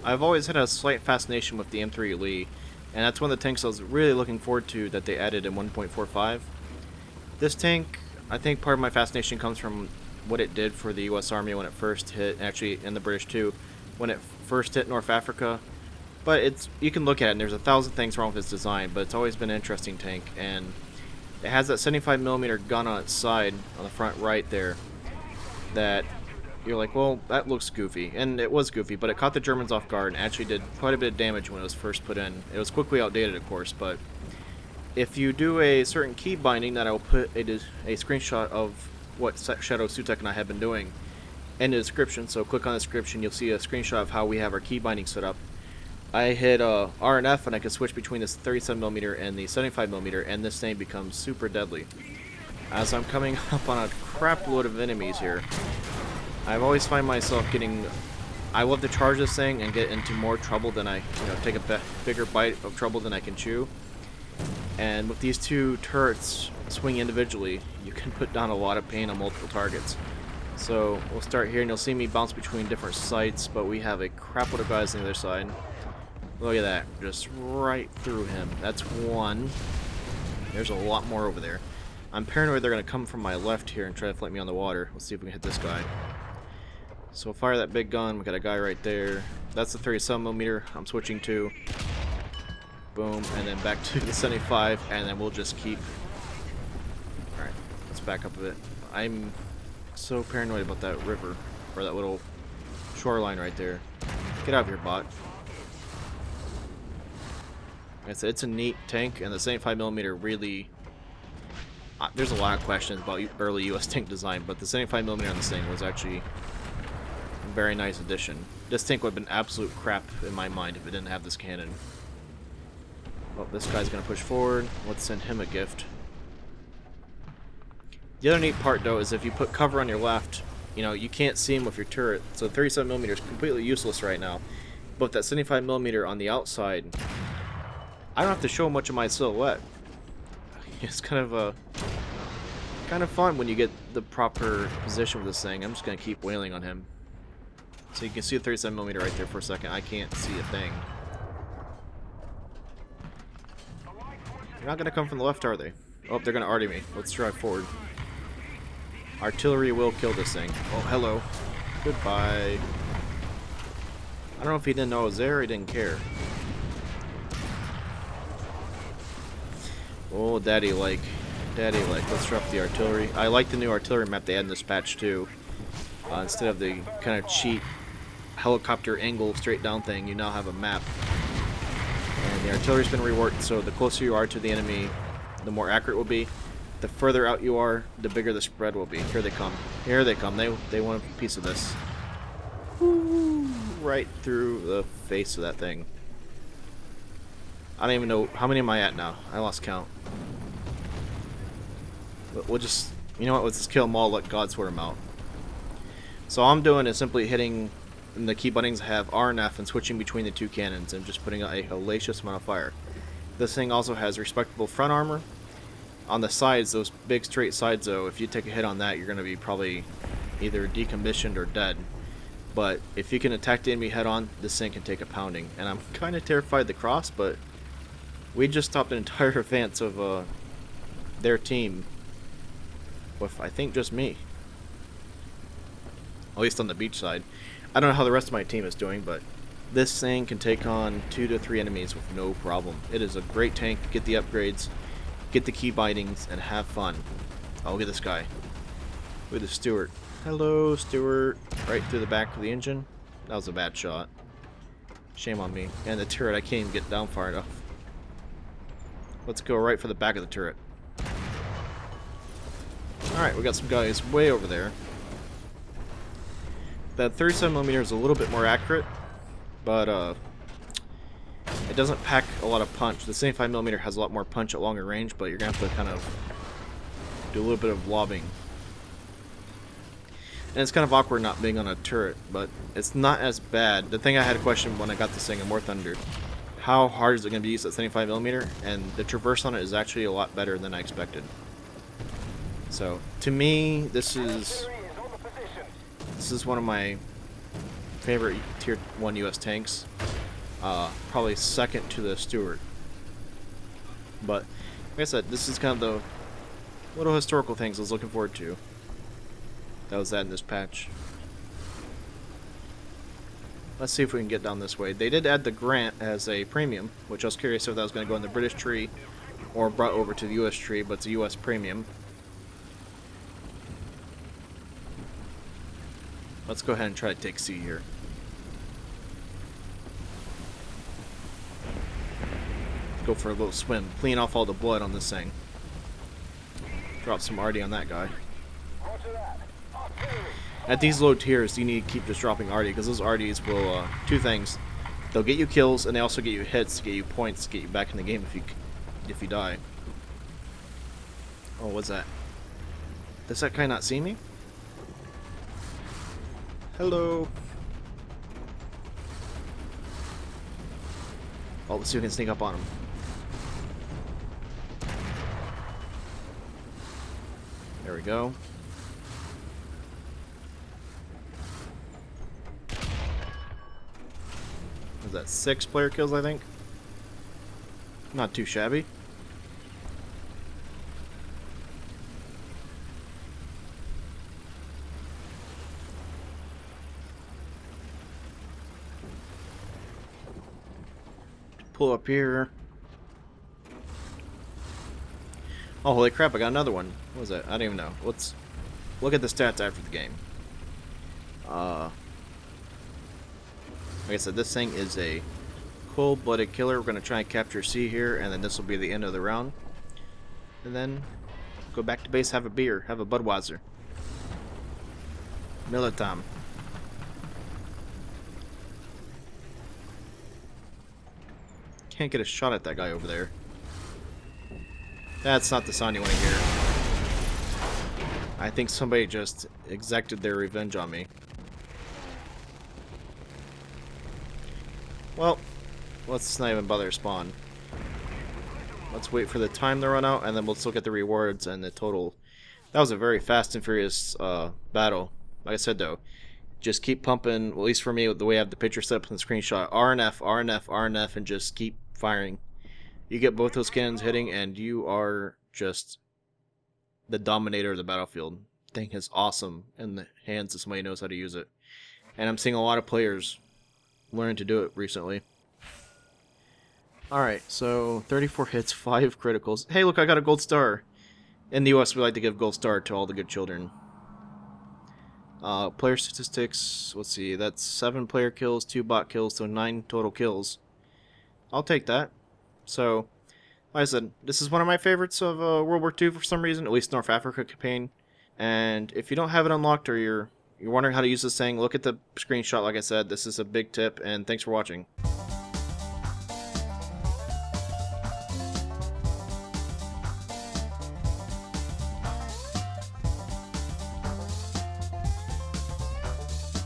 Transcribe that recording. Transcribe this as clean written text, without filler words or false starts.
I've always had a slight fascination with the M3 Lee, and that's one of the tanks I was really looking forward to that they added in 1.45. This tank, I think part of my fascination comes from what it did for the US Army when it first hit, actually, and the British too, when it first hit North Africa. But it's, you can look at it and there's a thousand things wrong with its design, but it's always been an interesting tank, and it has that 75mm gun on its side, on the front right there, that you're like, well, that looks goofy. And it was goofy, but it caught the Germans off guard and actually did quite a bit of damage when it was first put in. It was quickly outdated, of course, but if you do a certain key binding that I will put a screenshot of what Shadow Sutek and I have been doing in the description, so click on the description, you'll see a screenshot of how we have our key binding set up. I hit R and F and I can switch between this 37mm and the 75mm, and this thing becomes super deadly. As I'm coming up on a crap load of enemies here, I've always find myself getting... I love to charge this thing and get into more trouble than I... take a bigger bite of trouble than I can chew. And with these two turrets swinging individually, you can put down a lot of pain on multiple targets. So we'll start here and you'll see me bounce between different sites, but we have a crap load of guys on the other side. Look at that, just right through him. That's one. There's a lot more over there. I'm paranoid they're going to come from my left here and try to flank me on the water. Let's see if we can hit this guy. So fire that big gun. We got a guy right there. That's the 37mm I'm switching to. Boom, and then back to the 75, and then we'll just keep... Alright, let's back up a bit. I'm so paranoid about that river, or that little shoreline right there. Get out of here, bot. It's a neat tank, and the 75mm really... there's a lot of questions about early US tank design, but the 75mm on this thing was actually a very nice addition. This tank would have been absolute crap in my mind if it didn't have this cannon. Well, this guy's going to push forward. Let's send him a gift. The other neat part, though, is if you put cover on your left, you can't see him with your turret. So 37mm is completely useless right now. But that 75mm on the outside, I don't have to show much of my silhouette. It's kind of fun when you get the proper position with this thing. I'm just going to keep wailing on him. So you can see the 37mm right there for a second. I can't see a thing. They're not going to come from the left, are they? Oh, they're going to arty me. Let's drive forward. Artillery will kill this thing. Oh, hello. Goodbye. I don't know if he didn't know I was there or he didn't care. Oh, daddy like. Let's drop the artillery. I like the new artillery map they had in this patch too. Instead of the kind of cheap helicopter angle straight down thing, you now have a map. And the artillery's been reworked, so the closer you are to the enemy, the more accurate it will be. The further out you are, the bigger the spread will be. Here they come. Here they come. They want a piece of this. Woo! Right through the face of that thing. I don't even know... How many am I at now? I lost count. But we'll just... You know what? Let's just kill them all, let God sort them out. So all I'm doing is simply hitting... the key buttons have R and F and switching between the two cannons and just putting out a hellacious amount of fire. This thing also has respectable front armor. On the sides, those big straight sides though, if you take a hit on that, you're going to be probably either decommissioned or dead. But if you can attack the enemy head on, this thing can take a pounding. And I'm kind of terrified of the cross, but we just stopped an entire advance of their team with, I think, just me. At least on the beach side. I don't know how the rest of my team is doing, but this thing can take on 2 to 3 enemies with no problem. It is a great tank. Get the upgrades, get the key bindings, and have fun. Oh, look at this guy. Look at the Stuart. Hello, Stuart. Right through the back of the engine. That was a bad shot. Shame on me. And the turret, I can't even get down far enough. Let's go right for the back of the turret. Alright, we got some guys way over there. That 37mm is a little bit more accurate, but it doesn't pack a lot of punch. The 75mm has a lot more punch at longer range, but you're going to have to kind of do a little bit of lobbing. And it's kind of awkward not being on a turret, but it's not as bad. The thing I had a question when I got this thing in War Thunder, how hard is it going to be used at 75mm? And the traverse on it is actually a lot better than I expected. So, to me, this is one of my favorite Tier 1 US tanks. Probably second to the Stuart. But, like I said, this is kind of the little historical things I was looking forward to. That was that in this patch. Let's see if we can get down this way. They did add the Grant as a premium, which I was curious if that was going to go in the British tree or brought over to the US tree, but it's a US premium. Let's go ahead and try to take C here. Go for a little swim, clean off all the blood on this thing. Drop some arty on that guy. At these low tiers, you need to keep just dropping arty, because those arties will, two things. They'll get you kills, and they also get you hits, get you points, get you back in the game if you die. Oh, what's that? Does that guy not see me? Hello. Oh, let's see if we can sneak up on him. There we go. Was that 6 player kills, I think? Not too shabby. Pull up here. Oh, holy crap, I got another one. What was that? I don't even know. Let's look at the stats after the game. Like I said, this thing is a cold-blooded killer. We're going to try and capture C here, and then this will be the end of the round. And then go back to base, have a beer, have a Budweiser. Miller time. Can't get a shot at that guy over there. That's not the sound you want to hear. I think somebody just exacted their revenge on me. Well, let's not even bother to spawn. Let's wait for the time to run out, and then let's look at the rewards and the total. That was a very fast and furious battle. Like I said, though, just keep pumping, at least for me, the way I have the picture set up in the screenshot. RNF, RNF, RNF, and just keep firing. You get both those cannons hitting, and you are just the dominator of the battlefield. Thing is awesome in the hands of somebody who knows how to use it. And I'm seeing a lot of players learn to do it recently. Alright, so 34 hits, 5 criticals. Hey, look, I got a gold star. In the US, we like to give gold star to all the good children. Player statistics, let's see, that's 7 player kills, 2 bot kills, so 9 total kills. I'll take that. So, like I said, this is one of my favorites of World War II for some reason, at least North Africa campaign. And if you don't have it unlocked or you're wondering how to use this thing, look at the screenshot. Like I said, this is a big tip, and thanks for watching.